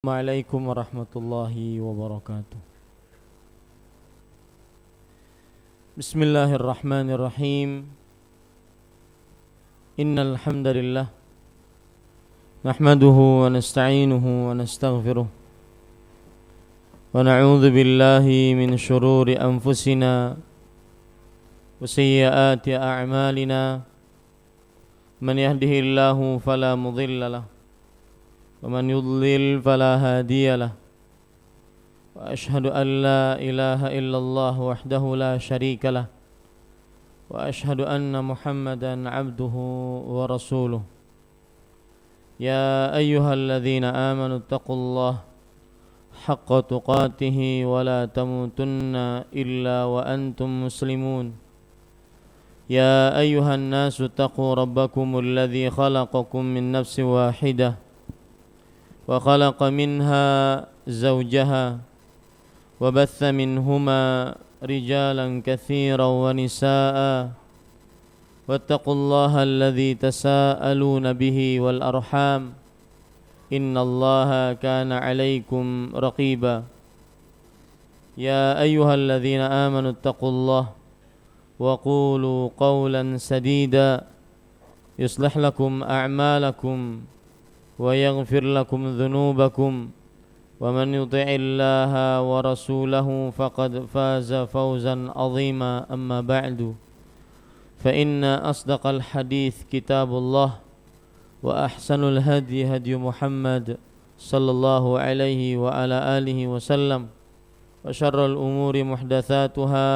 Assalamualaikum warahmatullahi wabarakatuh. Bismillahirrahmanirrahim. Innal hamdalillah nahmaduhu wa nasta'inuhu wa nastaghfiruh wa na'udzu billahi min shururi anfusina wa sayyiati a'malina. Man yahdihillahu fala mudilla lahu wa man yudlil fala hadiya lahu. وأشهد أن لا إله إلا الله وحده لا شريك له وأشهد أن محمدا عبده ورسوله. يا أيها الذين آمنوا اتقوا الله حق تقاته ولا تموتن إلا وأنتم مسلمون. يا أيها الناس اتقوا ربكم الذي خلقكم من نفس واحدة وخلق منها زوجها وبث منهما رجالا كثيرا ونساء واتقوا الله الذي تساءلون به والأرحام إن الله كان عليكم رقيبا. يا أيها الذين آمنوا اتقوا الله وقولوا قولا سديدا يصلح لكم أعمالكم ويغفر لكم ذنوبكم ومن يطع الله ورسوله فقد فاز فوزا عظيما. أما بعد فإن أصدق الحديث كتاب الله وأحسن الهدي هدي محمد صلى الله عليه وعلى آله وسلم وشر الأمور محدثاتها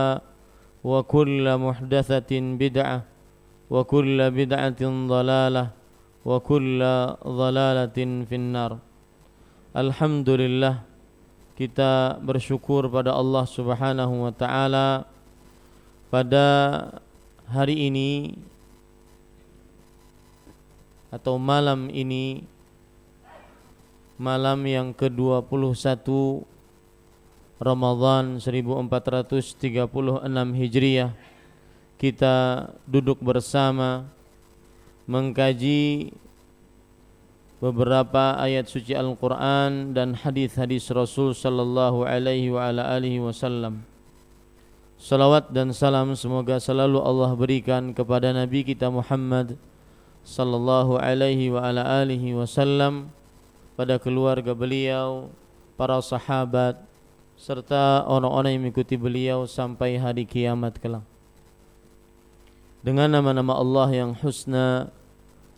وكل محدثة بدعة وكل بدعة ضلالة وكل ضلالة في النار. Alhamdulillah, kita bersyukur pada Allah Subhanahu wa ta'ala pada hari ini atau malam ini, malam yang ke-21 Ramadan 1436 Hijriah, kita duduk bersama mengkaji beberapa ayat suci Al-Quran dan hadis-hadis Rasul sallallahu alaihi wa ala alihi wasallam. Salawat dan salam semoga selalu Allah berikan kepada Nabi kita Muhammad sallallahu alaihi wa ala alihi wasallam, pada keluarga beliau, para sahabat, serta orang-orang yang mengikuti beliau sampai hari kiamat kelak. Dengan nama-nama Allah yang husna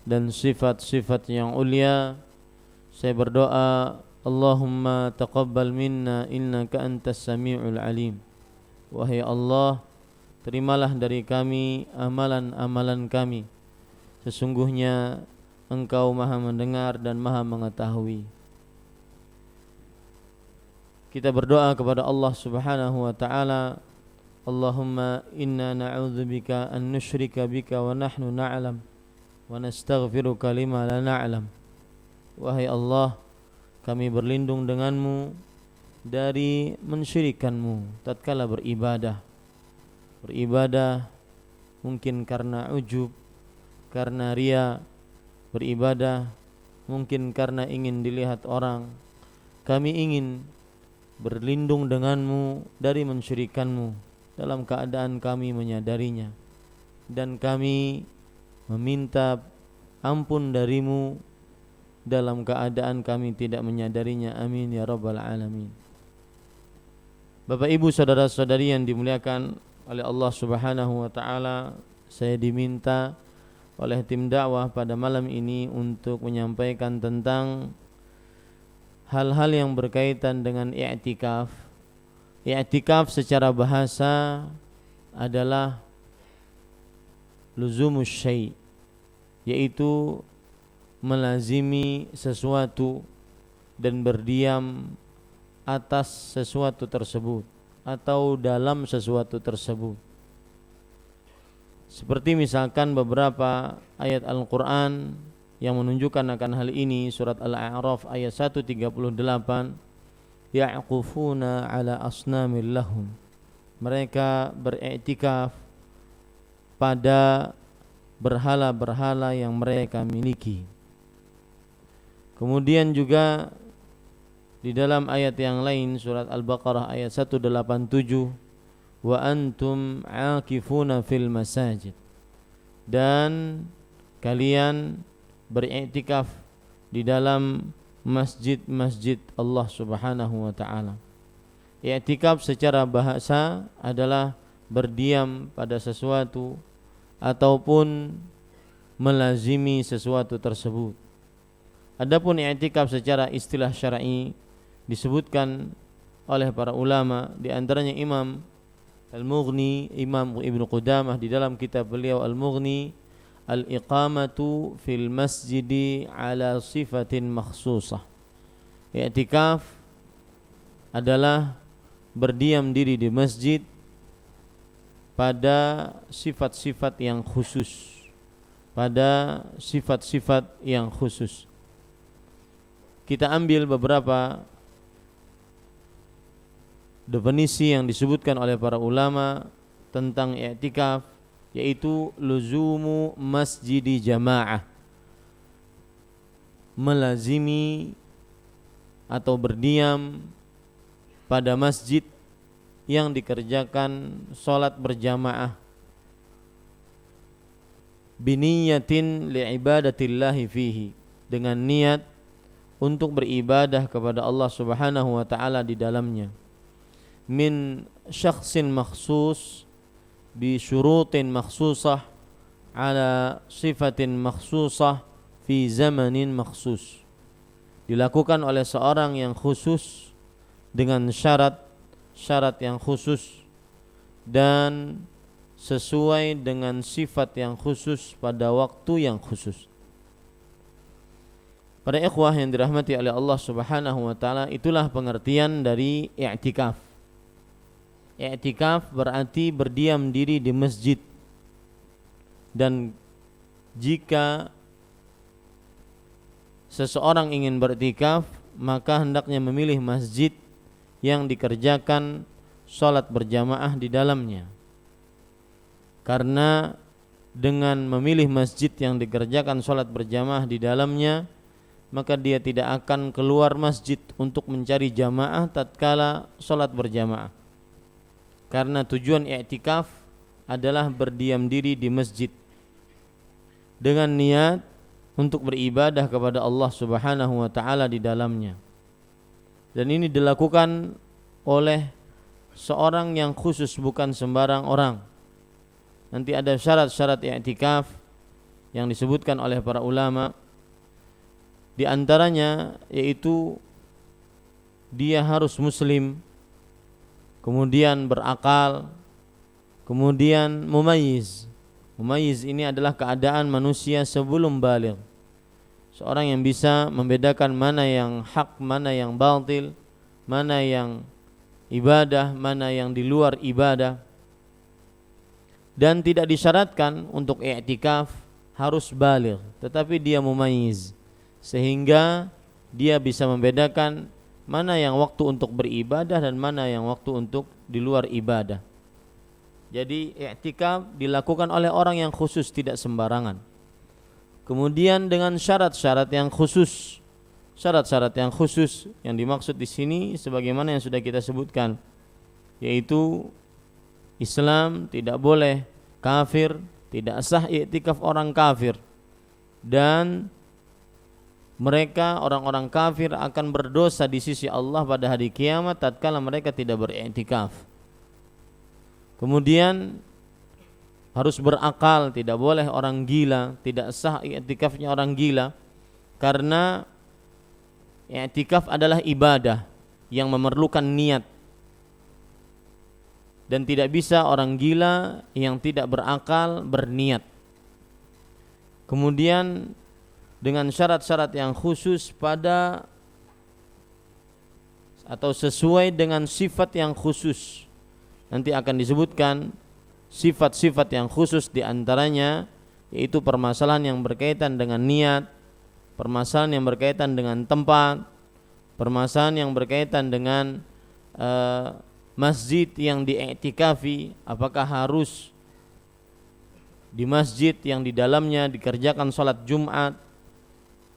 dan sifat-sifat yang ulia, saya berdoa, Allahumma taqabbal minna innaka antas sami'ul alim. Wahai Allah, terimalah dari kami amalan-amalan kami, sesungguhnya Engkau maha mendengar dan maha mengetahui. Kita berdoa kepada Allah Subhanahu wa ta'ala, Allahumma inna na'udzubika an nusyrika bika wa nahnu na'lam wa nastaghfiruka lima la na'lam. Wahai Allah, kami berlindung denganmu dari mensyirikanmu tatkala beribadah mungkin karena ujub, karena riya, beribadah mungkin karena ingin dilihat orang. Kami ingin berlindung denganmu dari mensyirikanmu dalam keadaan kami menyadarinya, dan kami meminta ampun darimu dalam keadaan kami tidak menyadarinya. Amin ya rabbal alamin. Bapak ibu saudara-saudari yang dimuliakan oleh Allah Subhanahu wa ta'ala, saya diminta oleh tim dakwah pada malam ini untuk menyampaikan tentang hal-hal yang berkaitan dengan i'tikaf. I'tikaf secara bahasa adalah luzumus syai', yaitu melazimi sesuatu dan berdiam atas sesuatu tersebut atau dalam sesuatu tersebut. Seperti misalkan beberapa ayat Al-Quran yang menunjukkan akan hal ini. Surat Al-A'raf ayat 138, ya'kufuna ala asnamil lahum, mereka beriktikaf pada berhala-berhala yang mereka miliki. Kemudian juga di dalam ayat yang lain surat Al-Baqarah ayat 187, wa antum aakifuna fil masajid, dan kalian beriktikaf di dalam masjid-masjid Allah Subhanahu wa taala. I'tikaf secara bahasa adalah berdiam pada sesuatu ataupun melazimi sesuatu tersebut. Adapun i'tikaf secara istilah syar'i disebutkan oleh para ulama, di antaranya Imam Al-Mughni, Imam Ibnu Qudamah di dalam kitab beliau Al-Mughni, al-iqamatu fil masjidi ala sifatin makhsusah. I'tikaf adalah berdiam diri di masjid pada sifat-sifat yang khusus, pada sifat-sifat yang khusus. Kita ambil beberapa definisi yang disebutkan oleh para ulama tentang i'tikaf, yaitu luzumu masjidi jamaah, melazimi atau berdiam pada masjid yang dikerjakan salat berjamaah, biniyatin li'ibadatillahi fihi, dengan niat untuk beribadah kepada Allah Subhanahu wa taala di dalamnya, min syakhsin makhsus bi syurutin makhsusah ala sifatin makhsusah fi zamanin makhsus, dilakukan oleh seorang yang khusus dengan syarat yang khusus dan sesuai dengan sifat yang khusus pada waktu yang khusus. Para ikhwah yang dirahmati oleh Allah Subhanahu wa taala, itulah pengertian dari i'tikaf. I'tikaf berarti berdiam diri di masjid, dan jika seseorang ingin beriktikaf maka hendaknya memilih masjid yang dikerjakan salat berjamaah di dalamnya, karena dengan memilih masjid yang dikerjakan salat berjamaah di dalamnya, maka dia tidak akan keluar masjid untuk mencari jamaah tatkala salat berjamaah, karena tujuan i'tikaf adalah berdiam diri di masjid dengan niat untuk beribadah kepada Allah Subhanahu wa taala di dalamnya. Dan ini dilakukan oleh seorang yang khusus, bukan sembarang orang. Nanti ada syarat-syarat i'tikaf yang disebutkan oleh para ulama. Di antaranya yaitu dia harus muslim, kemudian berakal, kemudian mumayyiz. Mumayyiz ini adalah keadaan manusia sebelum baligh. Seorang yang bisa membedakan mana yang hak, mana yang batil, mana yang ibadah, mana yang di luar ibadah. Dan tidak disyaratkan untuk i'tikaf harus baligh, tetapi dia mumayyiz, sehingga dia bisa membedakan mana yang waktu untuk beribadah dan mana yang waktu untuk di luar ibadah. Jadi i'tikaf dilakukan oleh orang yang khusus, tidak sembarangan. Kemudian dengan syarat-syarat yang khusus. Syarat-syarat yang khusus yang dimaksud di sini sebagaimana yang sudah kita sebutkan, yaitu Islam tidak boleh kafir, tidak sah i'tikaf orang kafir, dan mereka orang-orang kafir akan berdosa di sisi Allah pada hari kiamat tatkala mereka tidak beriktikaf. Kemudian harus berakal, tidak boleh orang gila, tidak sah i'tikafnya orang gila, karena i'tikaf adalah ibadah yang memerlukan niat, dan tidak bisa orang gila yang tidak berakal berniat. Kemudian dengan syarat-syarat yang khusus pada atau sesuai dengan sifat yang khusus. Nanti akan disebutkan sifat-sifat yang khusus, di antaranya yaitu permasalahan yang berkaitan dengan niat, permasalahan yang berkaitan dengan tempat, permasalahan yang berkaitan dengan masjid yang diiktikafi, apakah harus di masjid yang di dalamnya dikerjakan salat Jumat.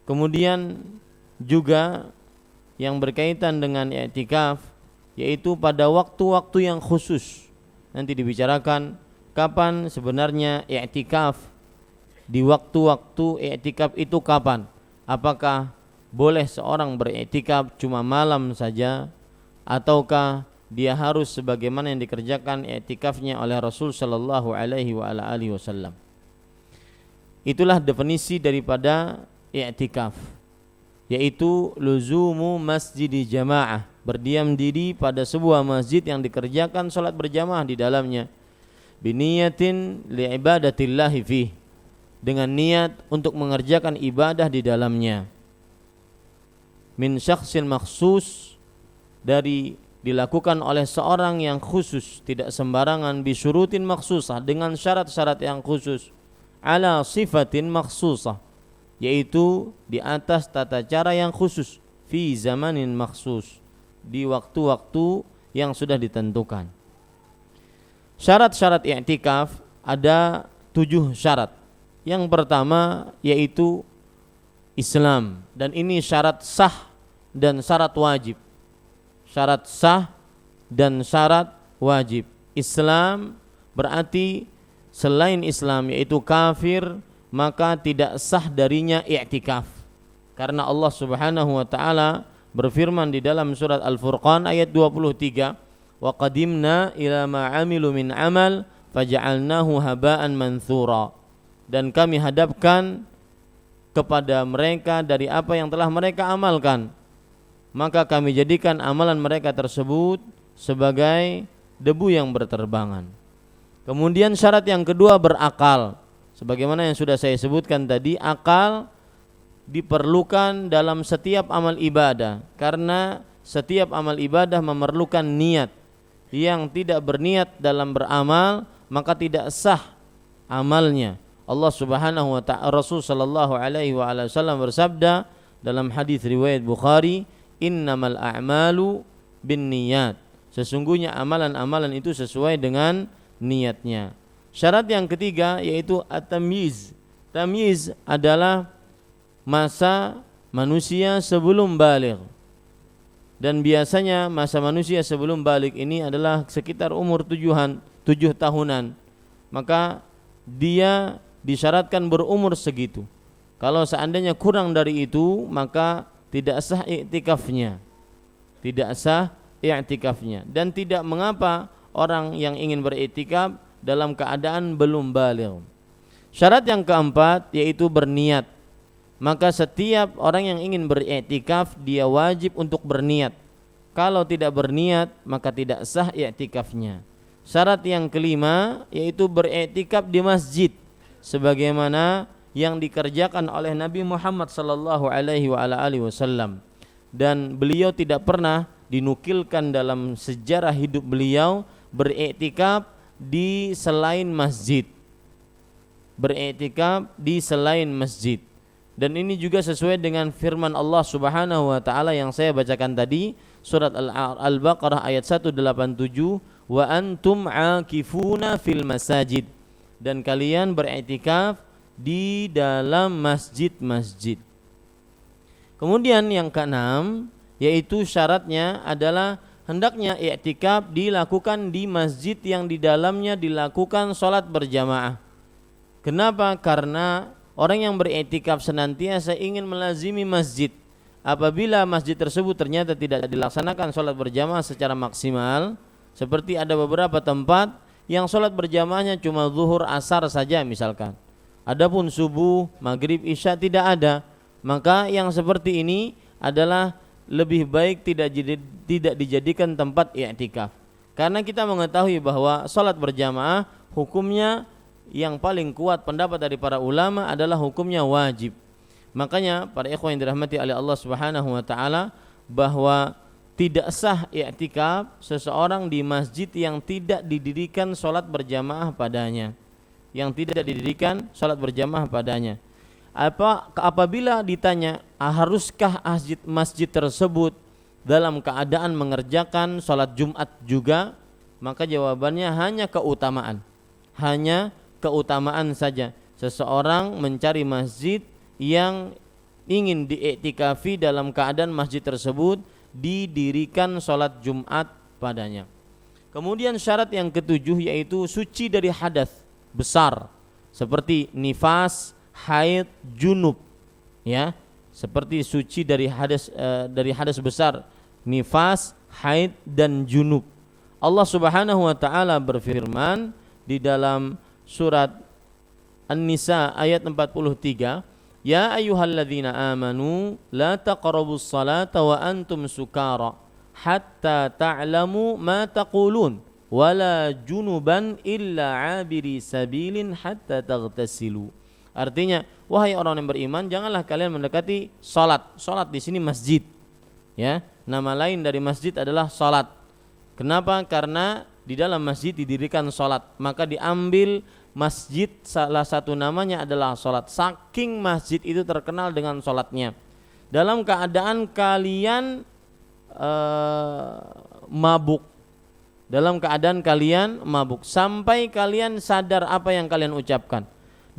Kemudian juga yang berkaitan dengan i'tikaf, yaitu pada waktu-waktu yang khusus. Nanti dibicarakan kapan sebenarnya i'tikaf, di waktu-waktu i'tikaf itu kapan. Apakah boleh seorang beriktikaf cuma malam saja, ataukah dia harus sebagaimana yang dikerjakan iktikafnya oleh Rasul sallallahu alaihi wasallam. Itulah definisi daripada i'tikaf, yaitu luzumu masjidi jamaah, berdiam diri pada sebuah masjid yang dikerjakan salat berjamaah di dalamnya, biniyatin li'ibadatillahi fih, dengan niat untuk mengerjakan ibadah di dalamnya, min syakhsin makhsus, dari dilakukan oleh seorang yang khusus, tidak sembarangan, bisyurutin makhsusah, dengan syarat-syarat yang khusus, ala sifatin makhsusah, yaitu di atas tata cara yang khusus, fi zamanin makhsus, di waktu-waktu yang sudah ditentukan. Syarat-syarat i'tikaf ada 7 syarat. Yang pertama yaitu Islam, dan ini syarat sah dan syarat wajib. Syarat sah dan syarat wajib. Islam berarti selain Islam yaitu kafir, maka tidak sah darinya i'tikaf. Karena Allah Subhanahu wa taala berfirman di dalam surat Al-Furqan ayat 23, wa qadimna ila ma 'amilu min amal faja'alnahu haba'an manthura. Dan kami hadapkan kepada mereka dari apa yang telah mereka amalkan, maka kami jadikan amalan mereka tersebut sebagai debu yang berterbangan. Kemudian syarat yang kedua berakal. Sebagaimana yang sudah saya sebutkan tadi, akal diperlukan dalam setiap amal ibadah, karena setiap amal ibadah memerlukan niat. Yang tidak berniat dalam beramal maka tidak sah amalnya. Allah Subhanahu wa ta'ala, Rasul sallallahu alaihi wasallam bersabda dalam hadis riwayat Bukhari, innamal a'malu binniyat, sesungguhnya amalan-amalan itu sesuai dengan niatnya. Syarat yang ketiga yaitu at-tamyiz. Tamyiz adalah masa manusia sebelum baligh, dan biasanya masa manusia sebelum baligh ini adalah sekitar umur 7 tahunan. Maka dia disyaratkan berumur segitu. Kalau seandainya kurang dari itu, maka tidak sah i'tikafnya. Tidak sah i'tikafnya. Dan tidak mengapa orang yang ingin beriktikaf dalam keadaan belum baligh. Syarat yang keempat yaitu berniat. Maka setiap orang yang ingin beriktikaf dia wajib untuk berniat. Kalau tidak berniat maka tidak sah i'tikafnya. Syarat yang kelima yaitu beriktikaf di masjid, sebagaimana yang dikerjakan oleh Nabi Muhammad sallallahu alaihi wasallam, dan beliau tidak pernah dinukilkan dalam sejarah hidup beliau beriktikaf di selain masjid. Beriktikaf di selain masjid. Dan ini juga sesuai dengan firman Allah Subhanahu wa taala yang saya bacakan tadi, surat Al-Baqarah ayat 187, wa antum aakifuna fil masajid, dan kalian beriktikaf di dalam masjid-masjid. Kemudian yang keenam yaitu syaratnya adalah hendaknya i'tikaf dilakukan di masjid yang di dalamnya dilakukan salat berjamaah. Kenapa? Karena orang yang beriktikaf senantiasa ingin melazimi masjid. Apabila masjid tersebut ternyata tidak dilaksanakan salat berjamaah secara maksimal, seperti ada beberapa tempat yang salat berjamaahnya cuma zuhur asar saja misalkan, adapun subuh, maghrib, isya tidak ada, maka yang seperti ini adalah lebih baik tidak dijadikan tempat i'tikaf. Karena kita mengetahui bahwa salat berjamaah hukumnya yang paling kuat pendapat dari para ulama adalah hukumnya wajib. Makanya para ikhwan yang dirahmati oleh Allah Subhanahu wa taala, bahwa tidak sah i'tikaf seseorang di masjid yang tidak didirikan salat berjamaah padanya. Yang tidak didirikan salat berjamaah padanya. Apabila ditanya, haruskah masjid tersebut dalam keadaan mengerjakan salat Jumat juga? Maka jawabannya hanya keutamaan. Hanya keutamaan saja. Seseorang mencari masjid yang ingin diiktikafi dalam keadaan masjid tersebut didirikan sholat Jumat padanya. Kemudian syarat yang ketujuh yaitu suci dari hadas besar seperti nifas, haid, junub, ya, seperti suci dari hadas besar, nifas, haid dan junub. Allah Subhanahu wa taala berfirman di dalam surat An-Nisa ayat 43, ya ayyuhalladzina amanu la taqrabus salata wa antum sukara hatta ta'lamu ma taqulun wala junuban illa abiri sabilin hatta taghtasilu. Artinya, wahai orang yang beriman, janganlah kalian mendekati salat. Salat di sini masjid. Ya, nama lain dari masjid adalah salat. Kenapa? Karena di dalam masjid didirikan salat, maka diambil masjid salah satu namanya adalah salat. Saking masjid itu terkenal dengan salatnya. Dalam keadaan kalian mabuk, dalam keadaan kalian mabuk sampai kalian sadar apa yang kalian ucapkan.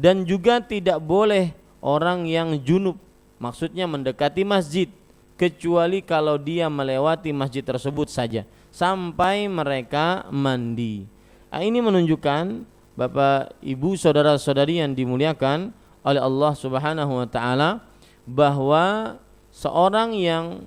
Dan juga tidak boleh orang yang junub, maksudnya mendekati masjid, kecuali kalau dia melewati masjid tersebut saja sampai mereka mandi. Ini menunjukkan Bapak, Ibu, saudara-saudari yang dimuliakan oleh Allah Subhanahu wa taala, bahwa seorang yang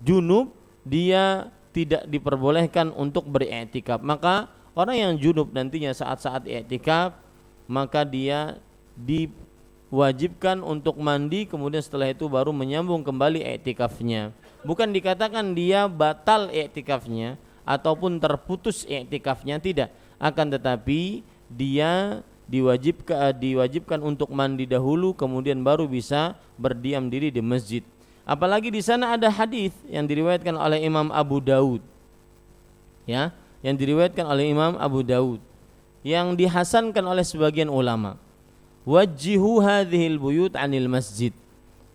junub dia tidak diperbolehkan untuk beriktikaf. Maka orang yang junub nantinya saat-saat iktikaf, maka dia diwajibkan untuk mandi, kemudian setelah itu baru menyambung kembali iktikafnya. Bukan dikatakan dia batal iktikafnya ataupun terputus iktikafnya, tidak. Akan tetapi dia diwajibkan untuk mandi dahulu, kemudian baru bisa berdiam diri di masjid. Apalagi di sana ada hadis yang diriwayatkan oleh Imam Abu Daud, ya, yang diriwayatkan oleh Imam Abu Daud, yang dihasankan oleh sebagian ulama. Wajjihu hadhil buyut anil masjid.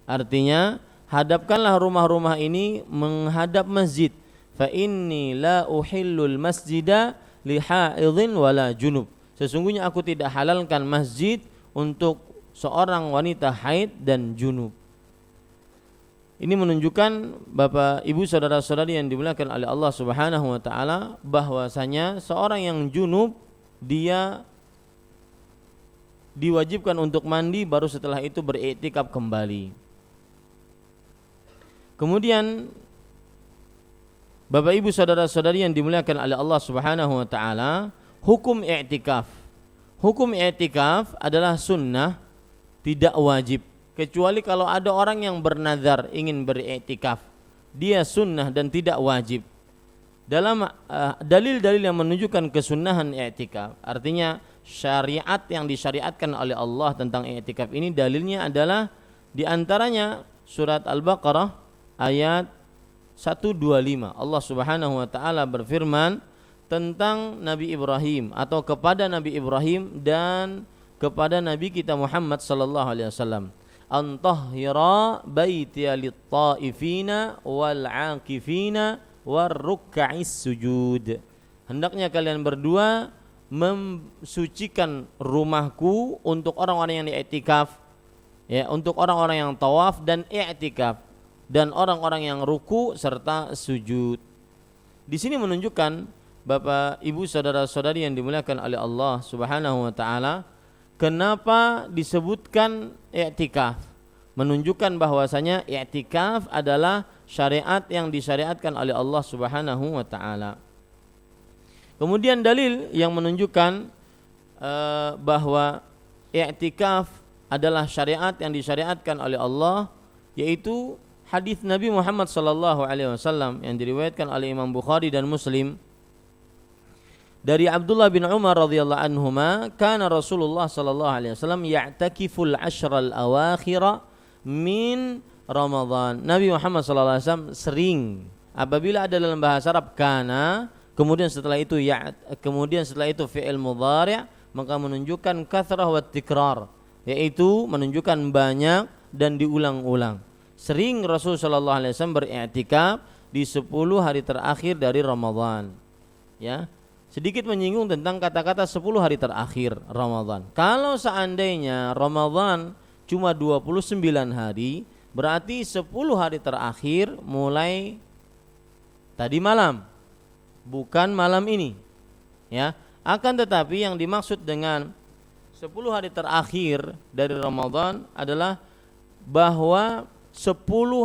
Artinya, hadapkanlah rumah-rumah ini menghadap masjid. Fa inni la uhillul masjida li haidhin wala junub. Sesungguhnya aku tidak halalkan masjid untuk seorang wanita haid dan junub. Ini menunjukkan Bapak, Ibu, saudara-saudari yang dimuliakan oleh Allah Subhanahu wa taala, bahwasanya seorang yang junub dia diwajibkan untuk mandi, baru setelah itu beriktikaf kembali. Kemudian Bapak, Ibu, saudara-saudari yang dimuliakan oleh Allah Subhanahu wa taala, hukum i'tikaf. Hukum i'tikaf adalah sunnah, tidak wajib. Kecuali kalau ada orang yang bernazar ingin beriktikaf, dia sunnah dan tidak wajib. Dalam dalil-dalil yang menunjukkan kesunnahan i'tikaf, artinya syariat yang disyariatkan oleh Allah tentang i'tikaf ini, dalilnya adalah diantaranya surat Al-Baqarah ayat 125. Allah Subhanahu wa taala berfirman tentang Nabi Ibrahim, atau kepada Nabi Ibrahim dan kepada Nabi kita Muhammad sallallahu alaihi wasallam, antahhira baitiya lit-taifina wal-'akifina war-ruk'is sujud. Hendaknya kalian berdua mensucikan rumahku untuk orang-orang yang i'tikaf, ya, untuk orang-orang yang tawaf dan i'tikaf, dan orang-orang yang ruku serta sujud. Di sini menunjukkan Bapak, Ibu, saudara-saudari yang dimuliakan oleh Allah Subhanahu wa taala, kenapa disebutkan i'tikaf? Menunjukkan bahwasanya i'tikaf adalah syariat yang disyariatkan oleh Allah Subhanahu wa taala. Kemudian dalil yang menunjukkan bahwa i'tikaf adalah syariat yang disyariatkan oleh Allah, yaitu hadis Nabi Muhammad sallallahu alaihi wasallam yang diriwayatkan oleh Imam Bukhari dan Muslim dari Abdullah bin Umar radhiyallahu anhuma, kana Rasulullah sallallahu alaihi wasallam ya'takiful ashral awakhir min Ramadan. Nabi Muhammad sallallahu alaihi wasallam sering, apabila ada dalam bahasa Arab kana, kemudian setelah itu fi'il mudhari', maka menunjukkan kathrah wa tikrar, yaitu menunjukkan banyak dan diulang-ulang. Sering Rasul sallallahu alaihi wasallam beriktikaf di 10 hari terakhir dari Ramadan. Ya. Sedikit menyinggung tentang kata-kata 10 hari terakhir Ramadan. Kalau seandainya Ramadan cuma 29 hari, berarti 10 hari terakhir mulai tadi malam, bukan malam ini. Ya, akan tetapi yang dimaksud dengan 10 hari terakhir dari Ramadan adalah bahwa 10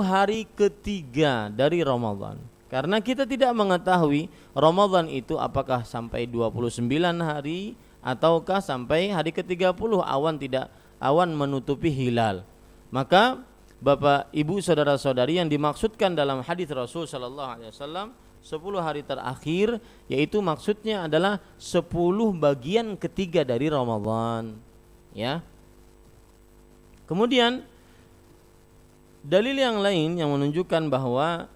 hari ketiga dari Ramadan. Karena kita tidak mengetahui Ramadan itu apakah sampai 29 hari ataukah sampai hari ke-30 awan menutupi hilal. Maka Bapak, Ibu, saudara-saudari, yang dimaksudkan dalam hadis Rasul sallallahu alaihi wasallam 10 hari terakhir, yaitu maksudnya adalah 10 bagian ketiga dari Ramadan, ya. Kemudian dalil yang lain yang menunjukkan bahwa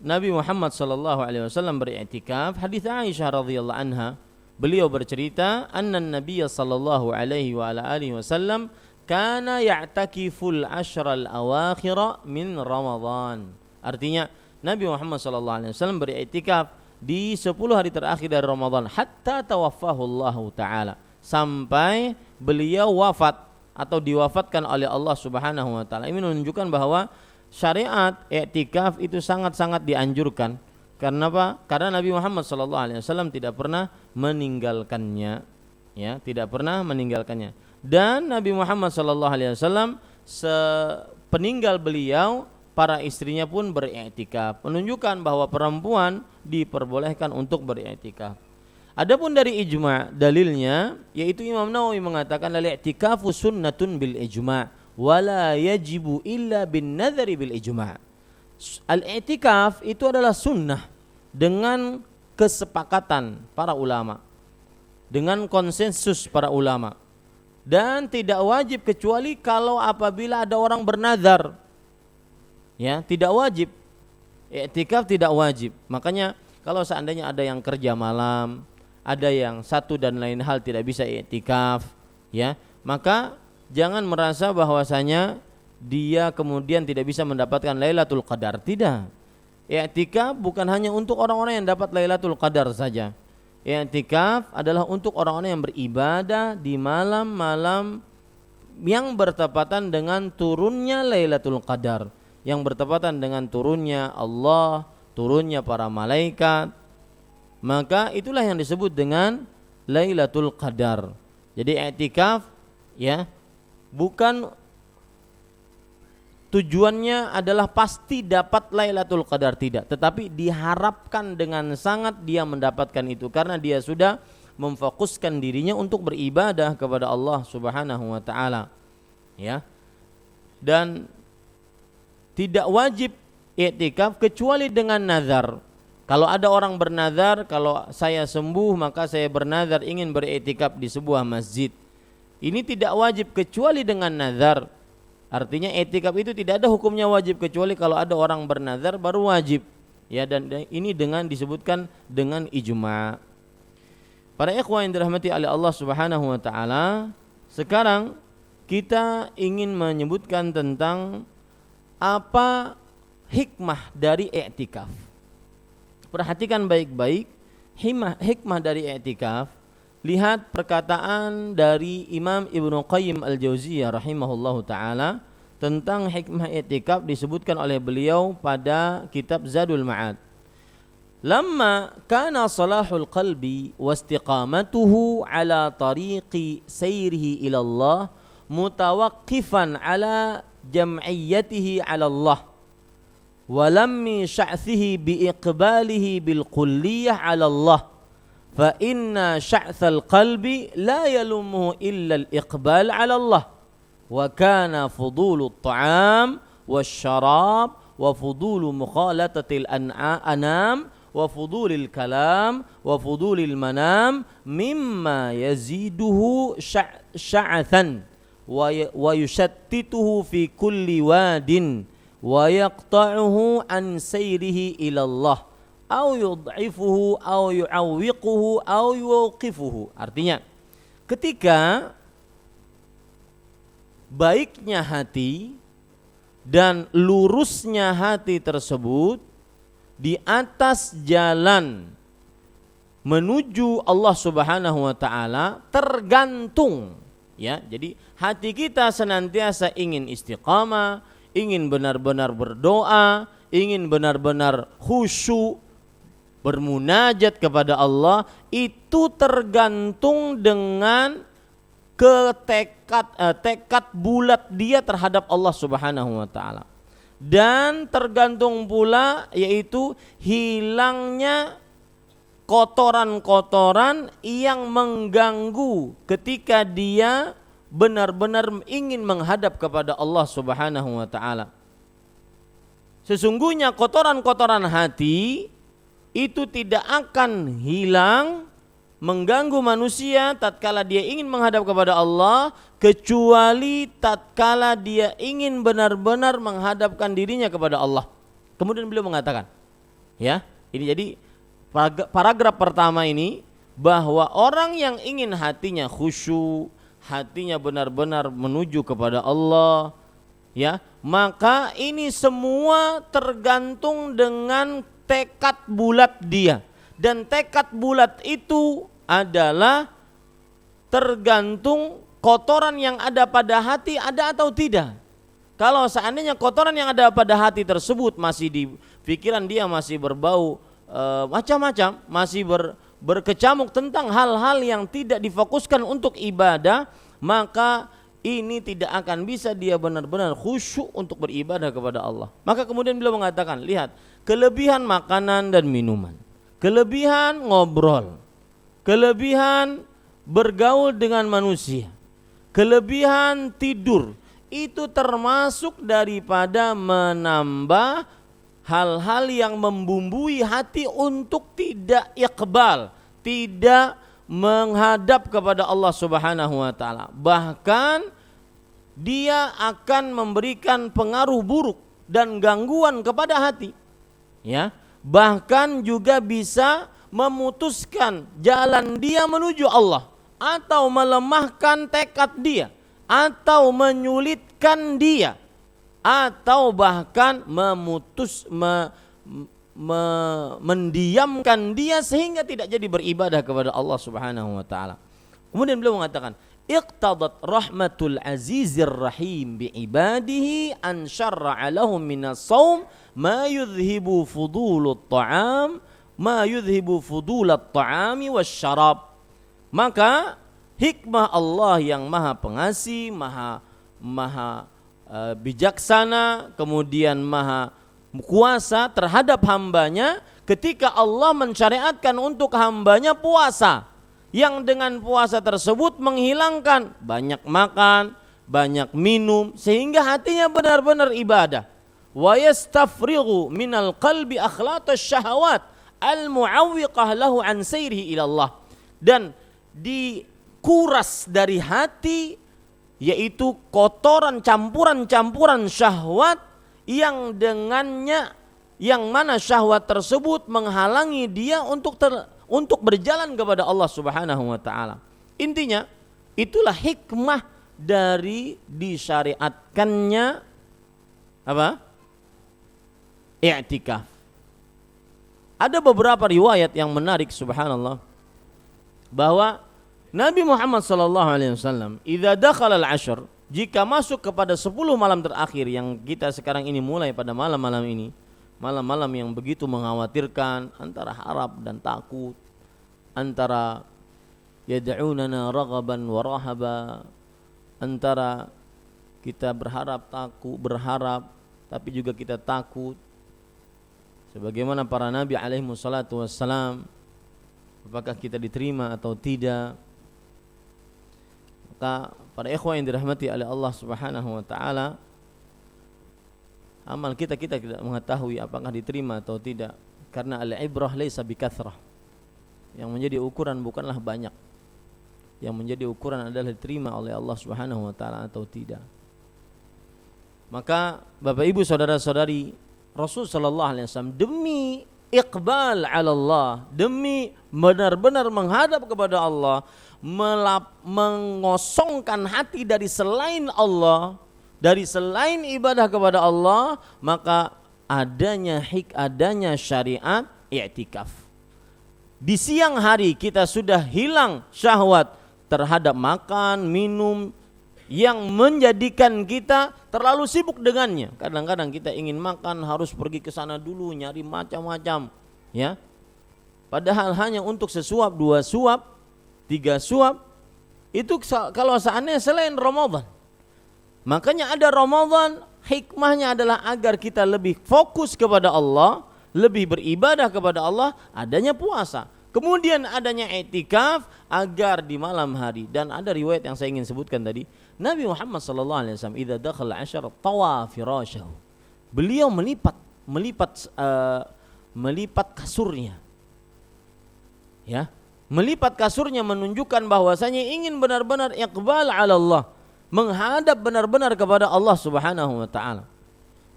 Nabi Muhammad sallallahu alaihi wasallam beriktikaf, hadis Aisyah radhiyallahu anha, beliau bercerita, anna Nabiy sallallahu alaihi wa ala alihi wasallam kana ya'takiful ashral awakhir min Ramadan. Artinya Nabi Muhammad SAW beriktikaf di 10 hari terakhir dari Ramadan hatta tawaffahu Allah Ta'ala, sampai beliau wafat atau diwafatkan oleh Allah Subhanahu wa Ta'ala. Ini menunjukkan bahwa syariat iktikaf itu sangat-sangat dianjurkan. Karena apa? Karena Nabi Muhammad SAW tidak pernah meninggalkannya, ya, tidak pernah meninggalkannya. Dan Nabi Muhammad SAW sepeninggal beliau, para istrinya pun beriktikaf, menunjukkan bahwa perempuan diperbolehkan untuk beriktikaf. Adapun dari ijma', dalilnya yaitu Imam Nawawi mengatakan al-i'tikafu sunnatun bil ijma' wala yajibu illa bin nadhari bil ijma'. Al-i'tikaf itu adalah sunnah dengan kesepakatan para ulama, dengan konsensus para ulama, dan tidak wajib kecuali kalau apabila ada orang bernazar. Ya, tidak wajib. I'tikaf tidak wajib. Makanya kalau seandainya ada yang kerja malam, ada yang satu dan lain hal tidak bisa i'tikaf, ya, maka jangan merasa bahwasanya dia kemudian tidak bisa mendapatkan Lailatul Qadar. Tidak. I'tikaf bukan hanya untuk orang-orang yang dapat Lailatul Qadar saja. I'tikaf adalah untuk orang-orang yang beribadah di malam-malam yang bertepatan dengan turunnya Lailatul Qadar, yang bertepatan dengan turunnya Allah, turunnya para malaikat. Maka itulah yang disebut dengan Lailatul Qadar. Jadi i'tikaf, ya, bukan tujuannya adalah pasti dapat Lailatul Qadar, tidak, tetapi diharapkan dengan sangat dia mendapatkan itu karena dia sudah memfokuskan dirinya untuk beribadah kepada Allah Subhanahu wa taala, ya. Dan tidak wajib i'tikaf kecuali dengan nazar. Kalau ada orang bernazar, kalau saya sembuh maka saya bernazar ingin beriktikaf di sebuah masjid. Ini tidak wajib kecuali dengan nazar. Artinya i'tikaf itu tidak ada hukumnya wajib kecuali kalau ada orang bernazar baru wajib. Ya, dan ini dengan disebutkan dengan ijma'. Para ikhwan yang dirahmati oleh Allah Subhanahu wa taala, sekarang kita ingin menyebutkan tentang apa hikmah dari i'tikaf. Perhatikan baik-baik hikmah dari i'tikaf. Lihat perkataan dari Imam Ibnu Qayyim Al-Jauziyah rahimahullahu taala tentang hikmah i'tikaf, disebutkan oleh beliau pada kitab Zadul Ma'ad. Lamma kana salahul qalbi wa istiqamatuhu ala tariqi sayrihi ila Allah mutawaqqifan ala jam'iyyatihi ala Allah wa lammi sya'thihi biiqbalihi bilkulliyah ala Allah fa inna sya'thal qalbi la yalumuhu illa al-iqbal ala Allah wa kana fudulu at-ta'am wasyarab wa fudulu mukhalatatil an'am wa fudulil kalam wa fudulil manam mimma yaziduhu sya'athan wa yushattituhu fi kulli wadin wa yaqta'uhu an sayrihi ila Allah au yud'ifuhu au yu'awwiquhu au yuqifuhu. Artinya, ketika baiknya hati dan lurusnya hati tersebut di atas jalan menuju Allah Subhanahu wa taala, tergantung Ya, jadi hati kita senantiasa ingin istiqamah, ingin benar-benar berdoa, ingin benar-benar khusyuk, bermunajat kepada Allah, itu tergantung dengan tekad bulat dia terhadap Allah Subhanahu wa taala. Dan tergantung pula yaitu hilangnya kotoran-kotoran yang mengganggu ketika dia benar-benar ingin menghadap kepada Allah Subhanahu wa taala. Sesungguhnya kotoran-kotoran hati itu tidak akan hilang mengganggu manusia tatkala dia ingin menghadap kepada Allah, kecuali tatkala dia ingin benar-benar menghadapkan dirinya kepada Allah. Kemudian beliau mengatakan, ya, ini jadi paragraf pertama ini, bahwa orang yang ingin hatinya khusyuk, hatinya benar-benar menuju kepada Allah, ya, maka ini semua tergantung dengan tekad bulat dia. Dan tekad bulat itu adalah tergantung kotoran yang ada pada hati ada atau tidak. Kalau seandainya kotoran yang ada pada hati tersebut masih di pikiran dia masih berbau macam-macam, masih berkecamuk tentang hal-hal yang tidak difokuskan untuk ibadah, maka ini tidak akan bisa dia benar-benar khusyuk untuk beribadah kepada Allah. Maka kemudian beliau mengatakan, lihat, kelebihan makanan dan minuman, kelebihan ngobrol, kelebihan bergaul dengan manusia, kelebihan tidur, itu termasuk daripada menambah hal-hal yang membumbui hati untuk tidak iqbal, tidak menghadap kepada Allah Subhanahu wa taala. Bahkan dia akan memberikan pengaruh buruk dan gangguan kepada hati. Ya, bahkan juga bisa memutuskan jalan dia menuju Allah, atau melemahkan tekad dia, atau menyulitkan dia, atau bahkan mendiamkan dia sehingga tidak jadi beribadah kepada Allah Subhanahu wa taala. Kemudian beliau mengatakan, iqtadat rahmatul azizir rahim bi ibadihi an syarra'a lahum minas shaum ma yudhibu fudulut ta'am ma yudhibu fudulat ta'ami wasyarab. Maka hikmah Allah yang maha pengasih, maha bijaksana, kemudian maha kuasa terhadap hambanya, ketika Allah mensyariatkan untuk hambanya puasa, yang dengan puasa tersebut menghilangkan banyak makan, banyak minum, sehingga hatinya benar-benar ibadah. Wa yastafrighu minal qalbi akhlatas syahawat al-mu'awwiqah lahu an sayrihi ilallah. Dan dikuras dari hati yaitu kotoran, campuran-campuran syahwat yang dengannya, yang mana syahwat tersebut menghalangi dia untuk berjalan kepada Allah Subhanahu wa taala. Intinya itulah hikmah dari disyariatkannya apa? I'tikaf. Ada beberapa riwayat yang menarik, subhanallah, bahwa Nabi Muhammad sallallahu alaihi wasallam idza dakhala al-ashr, jika masuk kepada 10 malam terakhir yang kita sekarang ini mulai pada malam-malam ini, malam-malam yang begitu mengkhawatirkan, antara harap dan takut, antara yad'unana raghaban wa rahaba, antara kita berharap tapi juga kita takut, sebagaimana para nabi alaihi wassalatu wassalam, apakah kita diterima atau tidak. Maka para ikhwah yang dirahmati oleh Allah Subhanahu wa taala, amal kita tidak mengetahui apakah diterima atau tidak, karena al-ibrah laisa bikathrah. Yang menjadi ukuran bukanlah banyak, yang menjadi ukuran adalah diterima oleh Allah Subhanahu wa taala atau tidak. Maka Bapak Ibu saudara-saudari, Rasul sallallahu alaihi wasallam demi iqbal ala Allah, demi benar-benar menghadap kepada Allah, mengosongkan hati dari selain Allah, dari selain ibadah kepada Allah, maka adanya syariat i'tikaf. Di siang hari kita sudah hilang syahwat, terhadap makan, minum yang menjadikan kita terlalu sibuk dengannya. Kadang-kadang kita ingin makan harus pergi ke sana dulu nyari macam-macam, ya. Padahal hanya untuk sesuap, 2 suap, 3 suap itu kalau seandainya selain Ramadan. Makanya ada Ramadan, hikmahnya adalah agar kita lebih fokus kepada Allah, lebih beribadah kepada Allah, adanya puasa. Kemudian adanya i'tikaf agar di malam hari. Dan ada riwayat yang saya ingin sebutkan tadi, Nabi Muhammad sallallahu alaihi wasallam idza dakhala asyara tawa firasyahu. Beliau melipat kasurnya. Ya, melipat kasurnya menunjukkan bahwasanya ingin benar-benar iqbal ala Allah, menghadap benar-benar kepada Allah Subhanahu wa taala.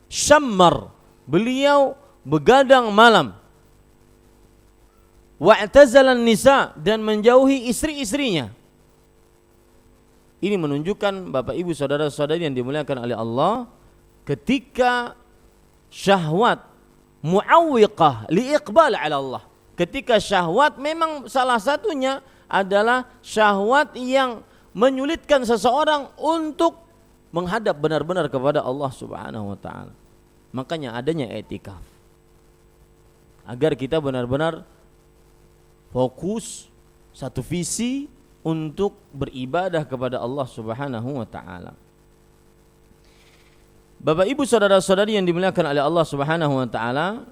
Syammar, beliau begadang malam. Wa'tazalan nisa, dan menjauhi istri-istrinya. Ini menunjukkan Bapak Ibu saudara-saudari yang dimuliakan oleh Allah, ketika syahwat mu'awwiqah liiqbal ala Allah. Ketika syahwat memang salah satunya adalah syahwat yang menyulitkan seseorang untuk menghadap benar-benar kepada Allah Subhanahu wa taala. Makanya adanya i'tikaf. Agar kita benar-benar fokus satu visi untuk beribadah kepada Allah Subhanahu wa taala. Bapak Ibu saudara-saudari yang dimuliakan oleh Allah Subhanahu wa taala,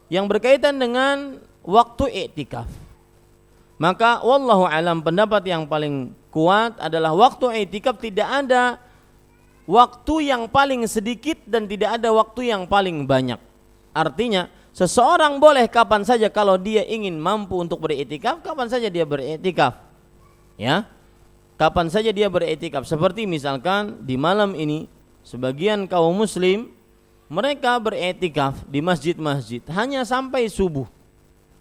yang berkaitan dengan waktu i'tikaf, maka wallahu alam pendapat yang paling kuat adalah waktu i'tikaf tidak ada waktu yang paling sedikit dan tidak ada waktu yang paling banyak. Artinya seseorang boleh kapan saja kalau dia ingin mampu untuk beriktikaf, kapan saja dia beriktikaf. Ya. Kapan saja dia beriktikaf. Seperti misalkan di malam ini sebagian kaum muslim mereka beriktikaf di masjid-masjid hanya sampai subuh.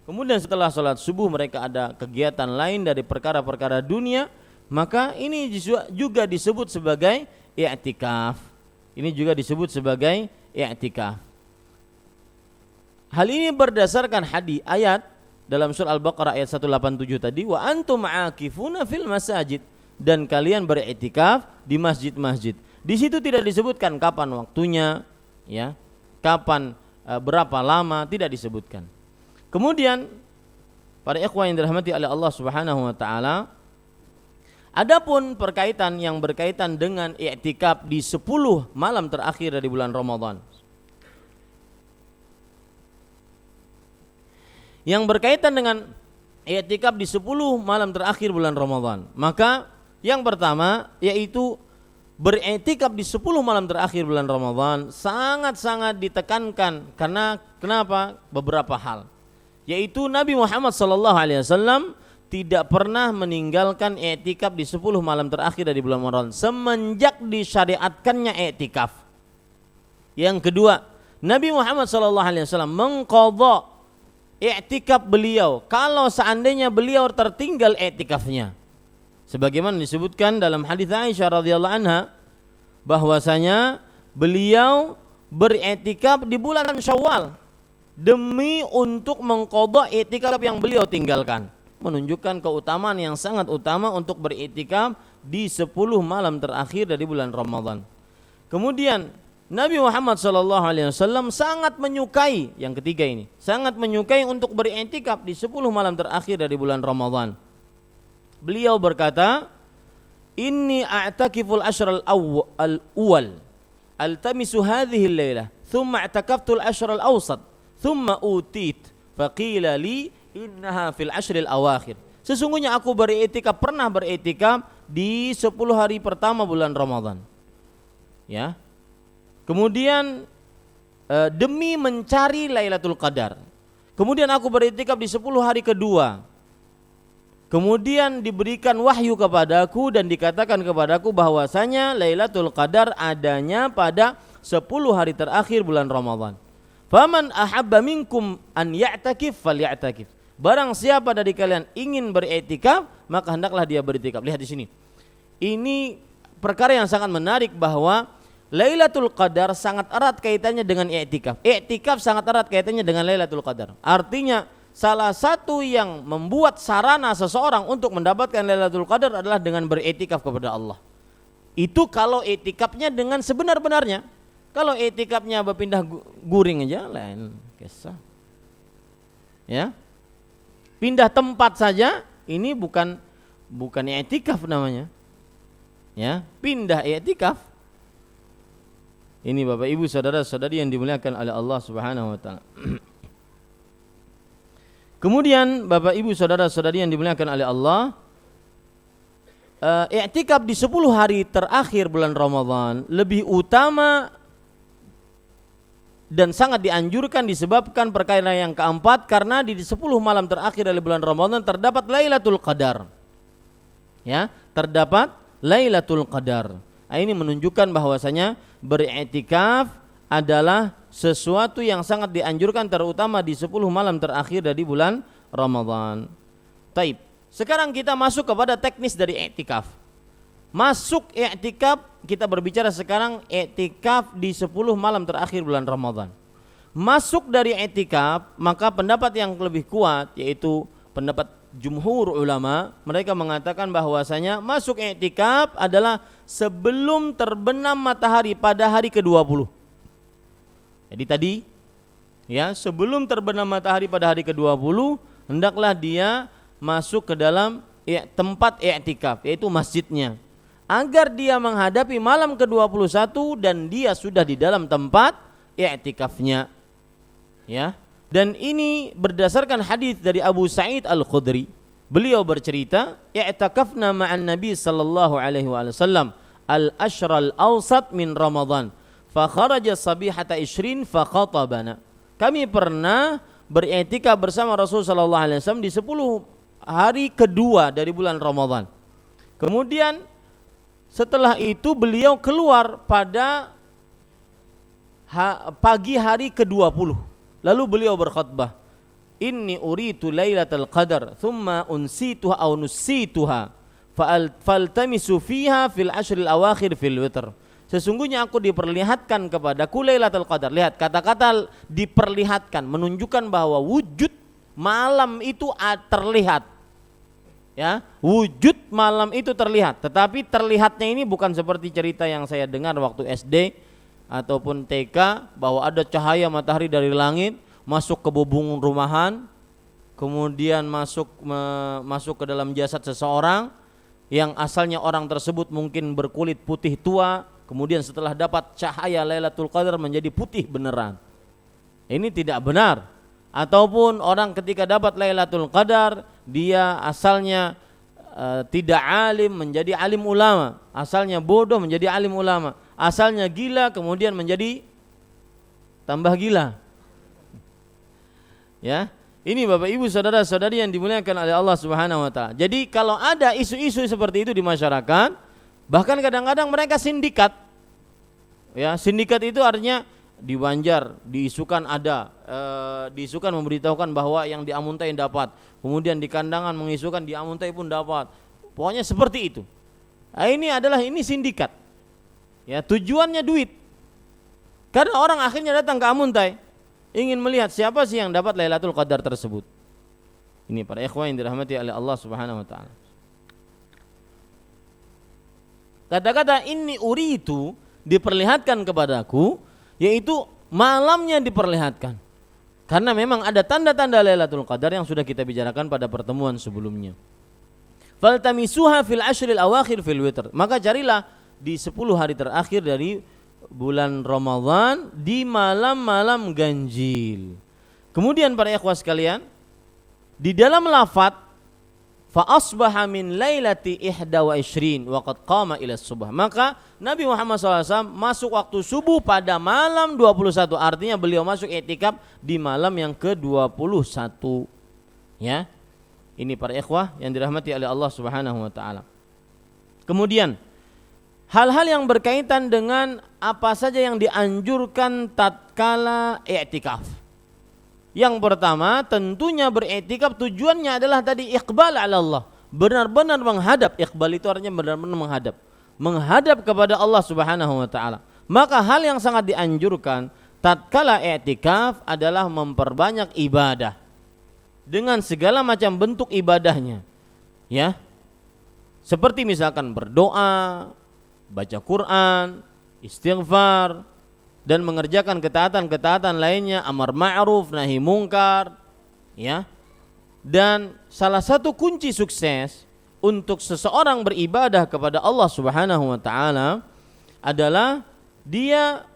Kemudian setelah salat subuh mereka ada kegiatan lain dari perkara-perkara dunia, maka ini juga disebut sebagai i'tikaf. Ini juga disebut sebagai i'tikaf. Hal ini berdasarkan hadis ayat dalam surah Al-Baqarah ayat 187 tadi, wa antum aakifuna fil masajid, dan kalian beriktikaf di masjid-masjid. Di situ tidak disebutkan kapan waktunya, ya, kapan berapa lama, tidak disebutkan. Kemudian para ikhwan yang dirahmati oleh Allah Subhanahu wa taala, adapun perkaitan yang berkaitan dengan i'tikaf di 10 malam terakhir dari bulan Ramadan. Yang berkaitan dengan i'tikaf di 10 malam terakhir bulan Ramadan, maka yang pertama yaitu beriktikaf di 10 malam terakhir bulan Ramadan sangat-sangat ditekankan. Karena kenapa? Beberapa hal. Yaitu Nabi Muhammad SAW tidak pernah meninggalkan i'tikaf di 10 malam terakhir dari bulan Ramadan semenjak disyariatkannya i'tikaf. Yang kedua, Nabi Muhammad SAW mengqadha i'tikaf beliau kalau seandainya beliau tertinggal i'tikafnya. Sebagaimana disebutkan dalam hadis Aisyah radhiyallahu anha bahwasanya beliau beriktikaf di bulan Syawal demi untuk mengqadha i'tikaf yang beliau tinggalkan, menunjukkan keutamaan yang sangat utama untuk beriktikaf di 10 malam terakhir dari bulan Ramadan. Kemudian Nabi Muhammad SAW sangat menyukai, yang ketiga ini, sangat menyukai untuk beriktikaf di 10 malam terakhir dari bulan Ramadan. Beliau berkata, inni a'takiful ashral al-awwal altamisu hadhihi al-lailah thumma i'takaftul ashral awsat thumma utit faqila li innaha fil ashril awakhir. Sesungguhnya aku pernah beriktikaf di 10 hari pertama bulan Ramadan. Ya. Kemudian demi mencari Lailatul Qadar. Kemudian aku beriktikaf di 10 hari kedua. Kemudian diberikan wahyu kepadaku dan dikatakan kepadaku bahwasanya Lailatul Qadar adanya pada 10 hari terakhir bulan Ramadan. Faman ahabba minkum an ya'takif falya'takif. Barang siapa dari kalian ingin beriktikaf, maka hendaklah dia beriktikaf. Lihat di sini. Ini perkara yang sangat menarik bahwa Lailatul Qadar sangat erat kaitannya dengan i'tikaf. I'tikaf sangat erat kaitannya dengan Lailatul Qadar. Artinya salah satu yang membuat sarana seseorang untuk mendapatkan Lailatul Qadar adalah dengan beriktikaf kepada Allah. Itu kalau iktikafnya dengan sebenar-benarnya. Kalau iktikafnya berpindah guring aja lain kisah. Ya. Pindah tempat saja ini bukan iktikaf namanya. Ya, pindah iktikaf. Ini Bapak Ibu saudara-saudari yang dimuliakan oleh Allah Subhanahu wa taala. Kemudian Bapak Ibu saudara-saudari yang dimuliakan oleh Allah, i'tikaf di 10 hari terakhir bulan Ramadan lebih utama dan sangat dianjurkan disebabkan perkara yang keempat, karena di 10 malam terakhir dari bulan Ramadan terdapat Lailatul Qadar. Ya, terdapat Lailatul Qadar. Nah, ini menunjukkan bahwasanya beriktikaf adalah sesuatu yang sangat dianjurkan, terutama di 10 malam terakhir dari bulan Ramadan. Taib. Sekarang kita masuk kepada teknis dari i'tikaf. Masuk i'tikaf, kita berbicara sekarang i'tikaf di 10 malam terakhir bulan Ramadan. Masuk dari i'tikaf, maka pendapat yang lebih kuat yaitu pendapat jumhur ulama, mereka mengatakan bahwasanya masuk i'tikaf adalah sebelum terbenam matahari pada hari ke-20. Jadi tadi ya, sebelum terbenam matahari pada hari ke-20 hendaklah dia masuk ke dalam tempat i'tikaf, yaitu masjidnya, agar dia menghadapi malam ke-21 dan dia sudah di dalam tempat i'tikafnya. Ya. Dan ini berdasarkan hadis dari Abu Sa'id Al-Khudri. Beliau bercerita, "I'takafna ma'an Nabi sallallahu alaihi wasallam al-ashral awsat min Ramadan, fa kharaja sabihata 20 fa khatabana." Kami pernah beriktikaf bersama Rasul sallallahu alaihi wasallam di 10 hari kedua dari bulan Ramadan. Kemudian setelah itu beliau keluar pada pagi hari ke-20. Lalu beliau berkhutbah, "Inni uritu lailatul qadar, thumma unsituha aw nusituha, faltamisu fiha fil ashril awakhir fil witr." Sesungguhnya aku diperlihatkan kepadaku Lailatul Qadar. Lihat, kata-kata diperlihatkan menunjukkan bahwa wujud malam itu terlihat. Ya, wujud malam itu terlihat, tetapi terlihatnya ini bukan seperti cerita yang saya dengar waktu SD ataupun TK, bahwa ada cahaya matahari dari langit masuk ke bubung rumahan, kemudian masuk ke dalam jasad seseorang yang asalnya orang tersebut mungkin berkulit putih tua, kemudian setelah dapat cahaya Lailatul Qadar menjadi putih beneran. Ini tidak benar. Ataupun orang ketika dapat Lailatul Qadar, dia asalnya tidak alim menjadi alim ulama, asalnya bodoh menjadi alim ulama, asalnya gila kemudian menjadi tambah gila. Ya, ini Bapak Ibu saudara-saudari yang dimuliakan oleh Allah Subhanahu wa taala. Jadi kalau ada isu-isu seperti itu di masyarakat, bahkan kadang-kadang mereka sindikat. Ya, sindikat itu artinya di Banjar diisukan diisukan memberitahukan bahwa yang di Amuntai dapat, kemudian di Kandangan mengisukan di Amuntai pun dapat, pokoknya seperti itu. Nah, ini sindikat. Ya, tujuannya duit. Karena orang akhirnya datang ke Amuntai ingin melihat siapa sih yang dapat Lailatul Qadar tersebut. Ini para ikhwan yang dirahmati oleh Allah Subhanahu wa taala. Kata-kata inni uritu diperlihatkan kepadaku, yaitu malamnya diperlihatkan. Karena memang ada tanda-tanda Lailatul Qadar yang sudah kita bicarakan pada pertemuan sebelumnya. Faltamisuha fil ashril awakhir fil witr. Maka carilah di 10 hari terakhir dari bulan Ramadan di malam-malam ganjil. Kemudian para ikhwah sekalian, di dalam lafaz fa asbaha min lailati 21 wa qad qama ila subh, maka Nabi Muhammad SAW masuk waktu subuh pada malam 21, artinya beliau masuk i'tikaf di malam yang ke-21. Ya. Ini para ikhwah yang dirahmati oleh Allah Subhanahu wa taala. Kemudian hal-hal yang berkaitan dengan apa saja yang dianjurkan tatkala i'tikaf. Yang pertama, tentunya beriktikaf tujuannya adalah tadi iqbal ala Allah, benar-benar menghadap. Iqbal itu artinya benar-benar menghadap kepada Allah Subhanahu wa taala. Maka hal yang sangat dianjurkan tatkala i'tikaf adalah memperbanyak ibadah dengan segala macam bentuk ibadahnya, ya, seperti misalkan berdoa, baca Quran, istighfar, dan mengerjakan ketaatan-ketaatan lainnya, amar ma'ruf, nahi mungkar, ya. Dan salah satu kunci sukses untuk seseorang beribadah kepada Allah Subhanahu wa taala adalah dia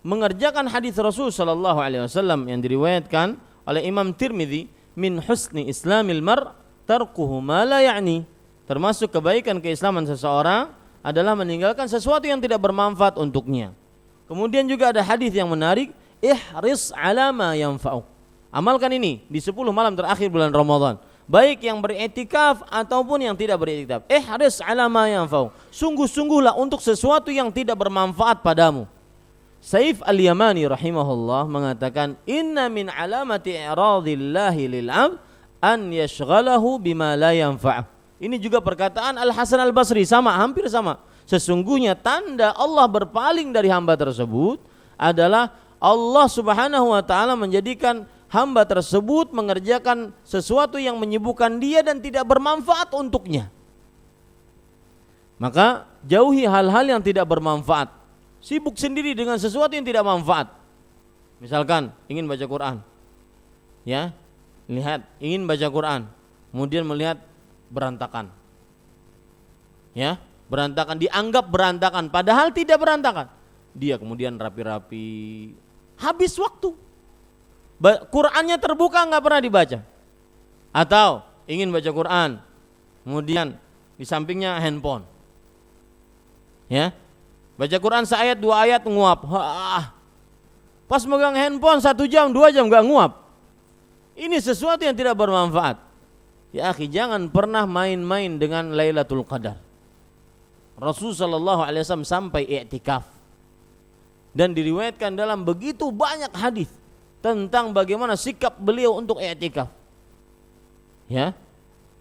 mengerjakan hadis Rasul sallallahu alaihi wasallam yang diriwayatkan oleh Imam Tirmidzi, min husni islamil mar tarkuhu ma la ya'ni. Termasuk kebaikan keislaman seseorang adalah meninggalkan sesuatu yang tidak bermanfaat untuknya. Kemudian juga ada hadis yang menarik, ihris ala ma yanfa'uk. Amalkan ini di 10 malam terakhir bulan Ramadan, baik yang beriktikaf ataupun yang tidak beriktikaf. Ihris ala ma yanfa'uk. Sungguh-sungguhlah untuk sesuatu yang tidak bermanfaat padamu. Saif al-Yamani rahimahullah mengatakan, inna min alamati i'radillahi lil 'abd an yashghalahu bima la yanfa'u. Ini juga perkataan Al-Hasan Al-Basri, sama, hampir sama. Sesungguhnya tanda Allah berpaling dari hamba tersebut adalah Allah Subhanahu wa taala menjadikan hamba tersebut mengerjakan sesuatu yang menyibukkan dia dan tidak bermanfaat untuknya. Maka jauhi hal-hal yang tidak bermanfaat. Sibuk sendiri dengan sesuatu yang tidak manfaat. Misalkan ingin baca Quran, ya, lihat ingin baca Quran, kemudian melihat berantakan, ya, berantakan, dianggap berantakan, padahal tidak berantakan. Dia kemudian rapi-rapi, habis waktu. Qurannya terbuka nggak pernah dibaca. Atau ingin baca Quran, kemudian di sampingnya handphone, ya. Baca Quran seayat 2 ayat nguap. Pas megang handphone 1 jam 2 jam gak nguap. Ini sesuatu yang tidak bermanfaat. Ya akhi, jangan pernah main-main dengan Lailatul Qadar. Rasulullah sallallahu alaihi wasallam sampai i'tikaf. Dan diriwayatkan dalam begitu banyak hadis tentang bagaimana sikap beliau untuk i'tikaf. Ya.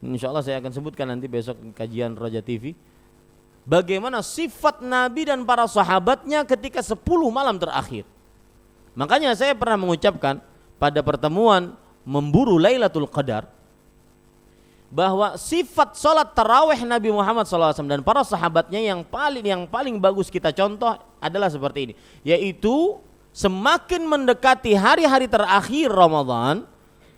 Insyaallah saya akan sebutkan nanti besok kajian Raja TV. Bagaimana sifat Nabi dan para sahabatnya ketika 10 malam terakhir. Makanya saya pernah mengucapkan pada pertemuan memburu Lailatul Qadar bahwa sifat salat tarawih Nabi Muhammad SAW dan para sahabatnya yang paling bagus kita contoh adalah seperti ini, yaitu semakin mendekati hari-hari terakhir Ramadan,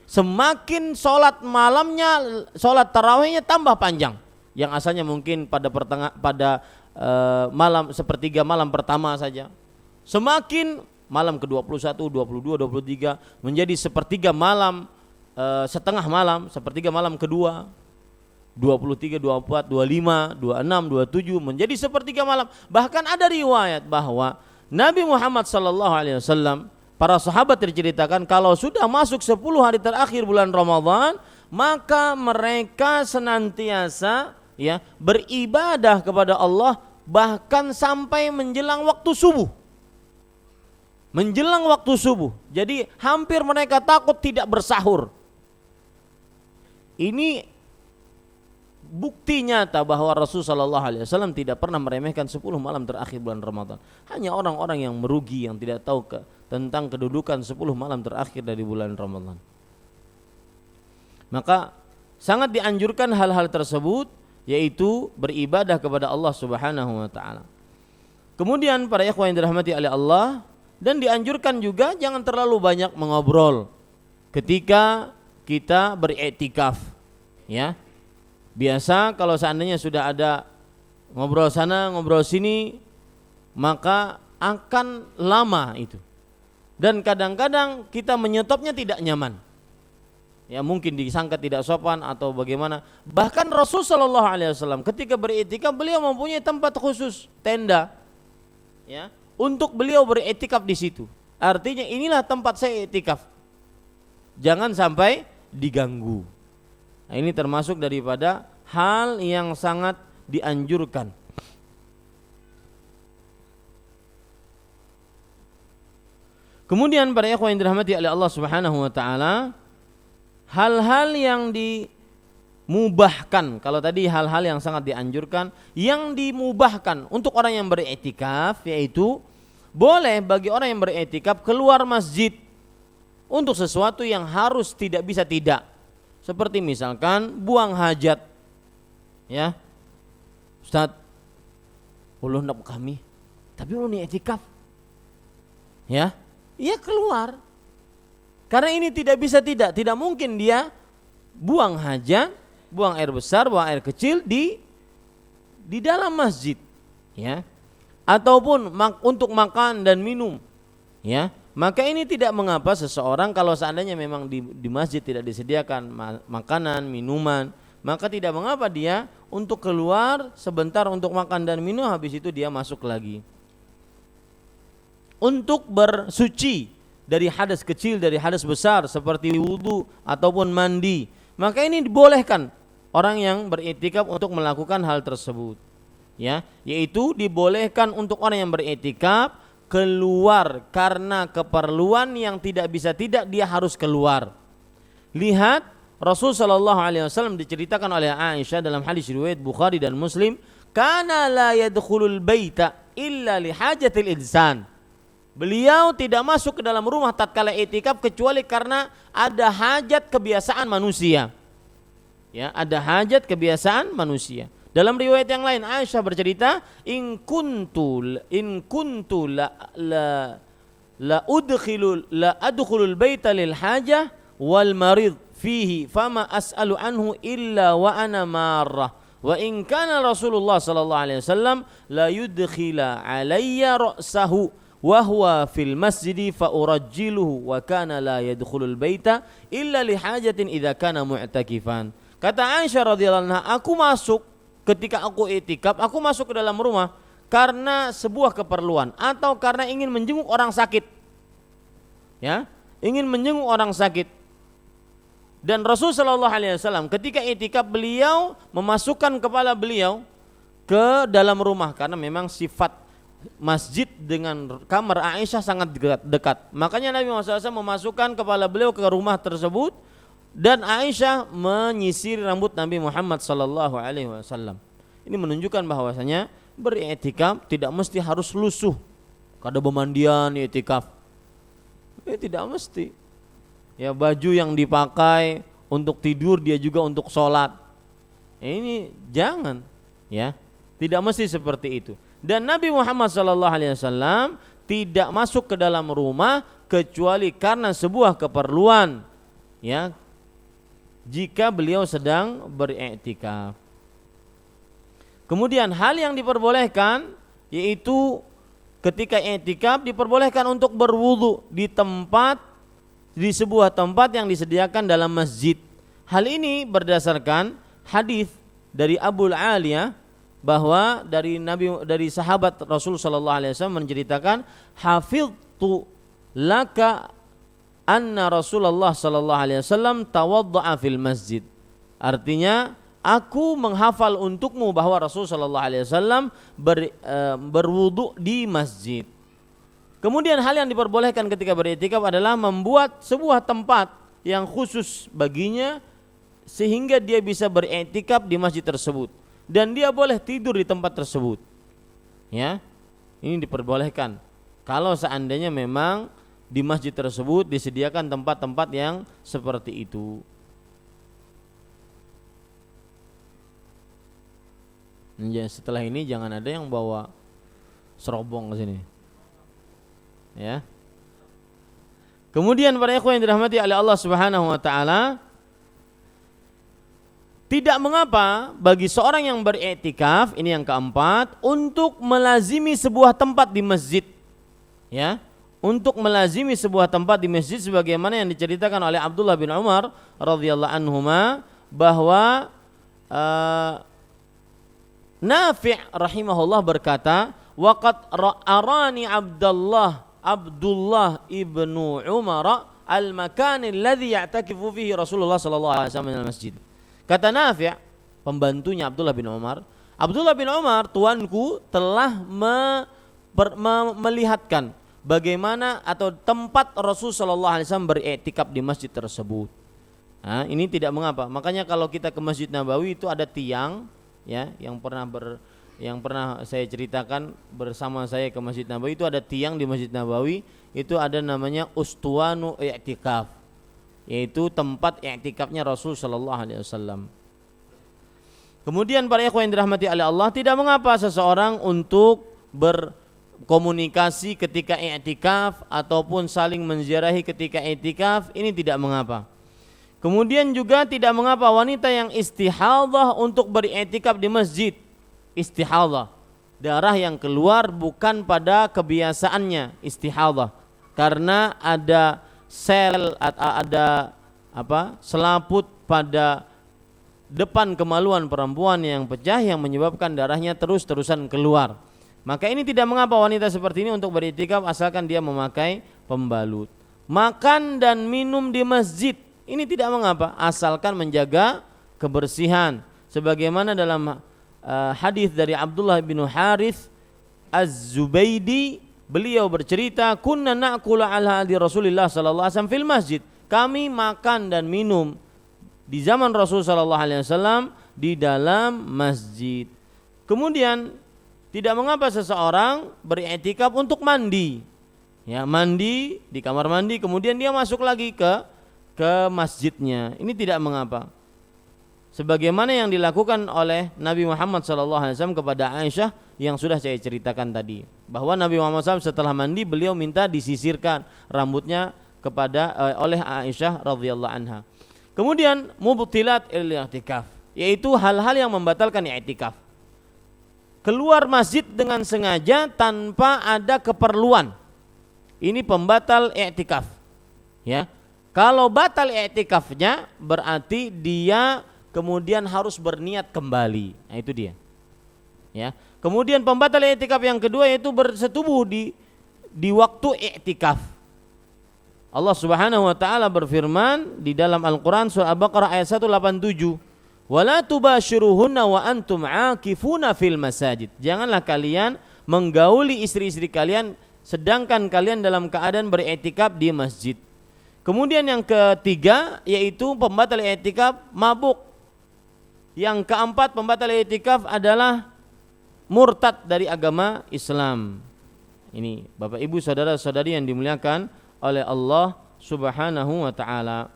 semakin salat malamnya, salat tarawihnya tambah panjang. Yang asalnya mungkin pada malam sepertiga malam pertama saja, semakin malam ke-21, 22, 23 menjadi sepertiga malam, setengah malam, sepertiga malam kedua, 23, 24, 25, 26, 27 menjadi sepertiga malam. Bahkan ada riwayat bahwa Nabi Muhammad SAW, para sahabat diceritakan kalau sudah masuk 10 hari terakhir bulan Ramadan, maka mereka senantiasa, ya, beribadah kepada Allah bahkan sampai menjelang waktu subuh. Menjelang waktu subuh. Jadi hampir mereka takut tidak bersahur. Ini bukti nyata bahwa Rasulullah SAW tidak pernah meremehkan 10 malam terakhir bulan Ramadan. Hanya orang-orang yang merugi yang tidak tahu tentang kedudukan 10 malam terakhir dari bulan Ramadan. Maka sangat dianjurkan hal-hal tersebut, yaitu beribadah kepada Allah Subhanahu wa taala. Kemudian para ikhwan yang dirahmati oleh Allah, dan dianjurkan juga jangan terlalu banyak mengobrol ketika kita beriktikaf, ya. Biasa kalau seandainya sudah ada ngobrol sana, ngobrol sini, maka akan lama itu. Dan kadang-kadang kita menyetopnya tidak nyaman. Ya mungkin disangka tidak sopan atau bagaimana. Bahkan Rasul sallallahu alaihi wasallam ketika beriktikaf beliau mempunyai tempat khusus, tenda, ya, untuk beliau beriktikaf di situ. Artinya inilah tempat saya iktikaf. Jangan sampai diganggu. Nah, ini termasuk daripada hal yang sangat dianjurkan. Kemudian para ikhwan yang dirahmati oleh Allah Subhanahu wa taala, hal-hal yang dimubahkan, kalau tadi hal-hal yang sangat dianjurkan, yang dimubahkan untuk orang yang beriktikaf, yaitu boleh bagi orang yang beriktikaf keluar masjid untuk sesuatu yang harus tidak bisa tidak. Seperti misalkan buang hajat, ya, Ustaz, ulun nak kami, tapi ulun i'tikaf, ya, ia keluar. Karena ini tidak mungkin dia buang hajat, buang air besar, buang air kecil di dalam masjid, ya, ataupun untuk makan dan minum, ya. Maka ini tidak mengapa seseorang kalau seandainya memang di masjid tidak disediakan makanan, minuman, maka tidak mengapa dia untuk keluar sebentar untuk makan dan minum, habis itu dia masuk lagi. Untuk bersuci dari hadas kecil, dari hadas besar seperti wudu ataupun mandi, maka ini dibolehkan orang yang beriktikaf untuk melakukan hal tersebut, ya, yaitu dibolehkan untuk orang yang beriktikaf keluar karena keperluan yang tidak bisa tidak dia harus keluar. Lihat Rasul sallallahu alaihi wasallam diceritakan oleh Aisyah dalam hadis riwayat Bukhari dan Muslim, kana la yadkhulul baita illa li hajatil insan. Beliau tidak masuk ke dalam rumah tatkala i'tikaf kecuali karena ada hajat kebiasaan manusia. Ya, ada hajat kebiasaan manusia. Dalam riwayat yang lain Aisyah bercerita, in kuntu la adkhulul baita lil hajah wal marid fihi fama as'alu anhu illa wa ana marrah wa in kana Rasulullah sallallahu alaihi wasallam la yudkhila alayya ra'sahu wa huwa fil masjid fa urajjiluhu wa kana la yadkhulul baita illa li hajatin idza kana mu'takifan. Kata Aisyah radhiyallahu anha, aku masuk ketika aku i'tikaf, aku masuk ke dalam rumah karena sebuah keperluan atau karena ingin menjenguk orang sakit. Ya, ingin menjenguk orang sakit. Dan Rasul sallallahu alaihi wasallam ketika i'tikaf beliau memasukkan kepala beliau ke dalam rumah karena memang sifat masjid dengan kamar Aisyah sangat dekat. Makanya Nabi Muhammad SAW memasukkan kepala beliau ke rumah tersebut dan Aisyah menyisir rambut Nabi Muhammad sallallahu alaihi wasallam. Ini menunjukkan bahwasanya beriktikaf tidak mesti harus lusuh. Kada bemandian iktikaf. Tidak mesti. Ya, baju yang dipakai untuk tidur dia juga untuk sholat. Ini jangan, ya. Tidak mesti seperti itu. Dan Nabi Muhammad sallallahu alaihi wasallam tidak masuk ke dalam rumah kecuali karena sebuah keperluan, ya. Jika beliau sedang beriktikaf. Kemudian hal yang diperbolehkan yaitu ketika iktikaf diperbolehkan untuk berwudu di sebuah tempat yang disediakan dalam masjid. Hal ini berdasarkan hadis dari Abu Aliyah bahwa dari sahabat Rasul sallallahu alaihi wasallam menceritakan, hafidtu laka anna Rasulullah sallallahu alaihi wasallam tawadda'a fil masjid. Artinya, aku menghafal untukmu bahwa Rasul sallallahu alaihi wasallam berwudu di masjid. Kemudian hal yang diperbolehkan ketika beriktikaf adalah membuat sebuah tempat yang khusus baginya sehingga dia bisa beriktikaf di masjid tersebut dan dia boleh tidur di tempat tersebut. Ya. Ini diperbolehkan kalau seandainya memang di masjid tersebut disediakan tempat-tempat yang seperti itu. Setelah ini jangan ada yang bawa serobong ke sini. Ya. Kemudian para ikhwan yang dirahmati oleh Allah Subhanahu wa taala, tidak mengapa bagi seorang yang beriktikaf, ini yang keempat, untuk melazimi sebuah tempat di masjid. Ya. Untuk melazimi sebuah tempat di masjid sebagaimana yang diceritakan oleh Abdullah bin Umar radhiyallahu anhuma bahwa Nafi' rahimahullah berkata, waqad arani Abdullah ibnu Umar al-makan alladhi ya'takifu fihi Rasulullah sallallahu alaihi wasallam di masjid. Kata Nafi', pembantunya Abdullah bin Umar, tuanku telah melihatkan bagaimana atau tempat Rasul sallallahu alaihi wasallam beriktikaf di masjid tersebut. Nah, ini tidak mengapa. Makanya kalau kita ke Masjid Nabawi itu ada tiang, ya, yang pernah saya ceritakan bersama saya ke Masjid Nabawi, itu ada tiang di Masjid Nabawi, itu ada namanya Ustuwanu I'tikaf. yaitu tempat i'tikafnya Rasul sallallahu alaihi wasallam. Kemudian para ikhwan yang dirahmati oleh Allah, tidak mengapa seseorang untuk berkomunikasi ketika i'tikaf ataupun saling menziarahi ketika i'tikaf, ini tidak mengapa. Kemudian juga tidak mengapa wanita yang istihadhah untuk beriktikaf di masjid. Istihadhah, darah yang keluar bukan pada kebiasaannya istihadhah, karena ada sel, ada selaput pada depan kemaluan perempuan yang pecah yang menyebabkan darahnya terus-terusan keluar. Maka ini tidak mengapa wanita seperti ini untuk beriktikaf asalkan dia memakai pembalut. Makan dan minum di masjid ini tidak mengapa asalkan menjaga kebersihan. Sebagaimana dalam hadis dari Abdullah bin Harith Az-Zubaidi, beliau bercerita, kunna na'kulu ala hadi Rasulillah sallallahu alaihi wasallam fil masjid. Kami makan dan minum di zaman Rasul sallallahu alaihi wasallam di dalam masjid. Kemudian tidak mengapa seseorang beriktikaf untuk mandi. Ya, mandi di kamar mandi kemudian dia masuk lagi ke masjidnya. Ini tidak mengapa. Sebagaimana yang dilakukan oleh Nabi Muhammad sallallahu alaihi wasallam kepada Aisyah yang sudah saya ceritakan tadi, bahwa Nabi Muhammad SAW setelah mandi beliau minta disisirkan rambutnya oleh Aisyah radhiyallahu anha. Kemudian mubtilat i'tikaf, yaitu hal-hal yang membatalkan i'tikaf. Keluar masjid dengan sengaja tanpa ada keperluan, ini pembatal i'tikaf. Ya, kalau batal i'tikafnya berarti dia kemudian harus berniat kembali. Nah, itu dia. Ya. Kemudian pembatal i'tikaf yang kedua yaitu bersetubuh di waktu i'tikaf. Allah Subhanahu wa taala berfirman di dalam Al-Qur'an surah Al-Baqarah ayat 187, "Wala tubashiruhunna wa antum 'akifuna fil masajid." Janganlah kalian menggauli istri-istri kalian sedangkan kalian dalam keadaan beriktikaf di masjid. Kemudian yang ketiga yaitu pembatal i'tikaf mabuk. Yang keempat pembatal i'tikaf adalah murtad dari agama Islam. Ini Bapak Ibu saudara-saudari yang dimuliakan oleh Allah Subhanahu wa taala.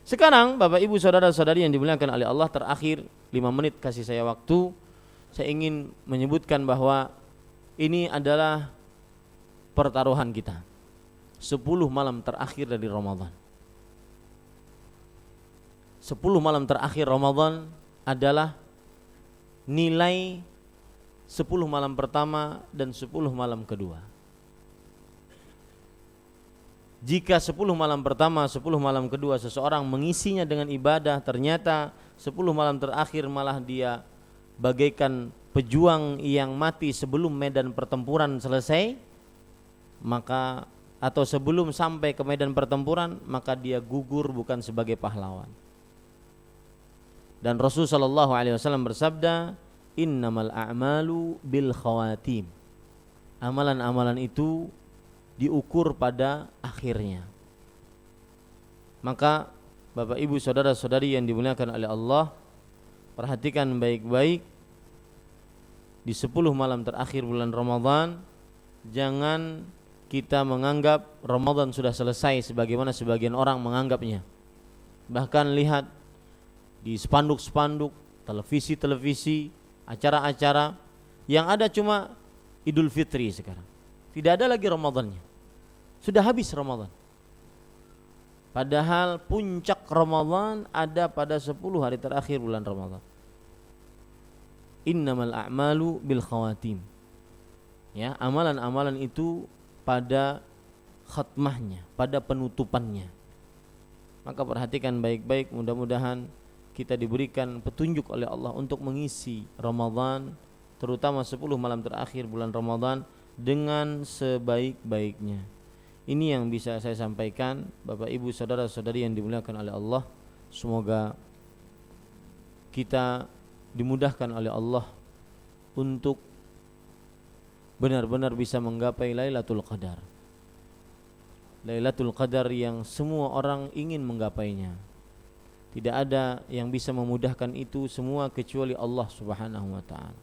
Sekarang Bapak Ibu saudara-saudari yang dimuliakan oleh Allah, terakhir 5 menit kasih saya waktu. Saya ingin menyebutkan bahwa ini adalah pertaruhan kita. 10 malam terakhir dari Ramadan. 10 malam terakhir Ramadan adalah nilai 10 malam pertama dan 10 malam kedua. Jika 10 malam pertama, 10 malam kedua seseorang mengisinya dengan ibadah, ternyata 10 malam terakhir malah dia bagaikan pejuang yang mati sebelum medan pertempuran selesai, maka atau sebelum sampai ke medan pertempuran, maka dia gugur bukan sebagai pahlawan. Dan Rasul sallallahu alaihi wasallam bersabda, "Innamal a'malu bil khawatim." Amalan-amalan itu diukur pada akhirnya. Maka Bapak Ibu saudara-saudari yang dimuliakan oleh Allah, perhatikan baik-baik di 10 malam terakhir bulan Ramadan. Jangan kita menganggap Ramadan sudah selesai sebagaimana sebagian orang menganggapnya. Bahkan lihat di spanduk-spanduk, televisi-televisi, acara-acara yang ada cuma Idul Fitri sekarang. Tidak ada lagi Ramadannya. Sudah habis Ramadan. Padahal puncak Ramadan ada pada 10 hari terakhir bulan Ramadan. Innamal a'malu bil khawatim. Ya, amalan-amalan itu pada khatmahnya, pada penutupannya. Maka perhatikan baik-baik, mudah-mudahan kita diberikan petunjuk oleh Allah untuk mengisi Ramadan, terutama 10 malam terakhir bulan Ramadan dengan sebaik-baiknya. Ini yang bisa saya sampaikan, Bapak Ibu saudara-saudari yang dimuliakan oleh Allah. Semoga kita dimudahkan oleh Allah untuk benar-benar bisa menggapai Lailatul Qadar. Lailatul Qadar yang semua orang ingin menggapainya. Tidak ada yang bisa memudahkan itu semua kecuali Allah Subhanahu wa taala.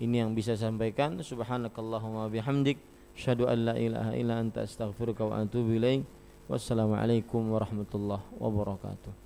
Ini yang bisa saya sampaikan. Subhanakallahumma bihamdik, asyhadu an la ilaha illa anta astaghfiruka wa atubu ilaik. Wassalamualaikum warahmatullahi wabarakatuh.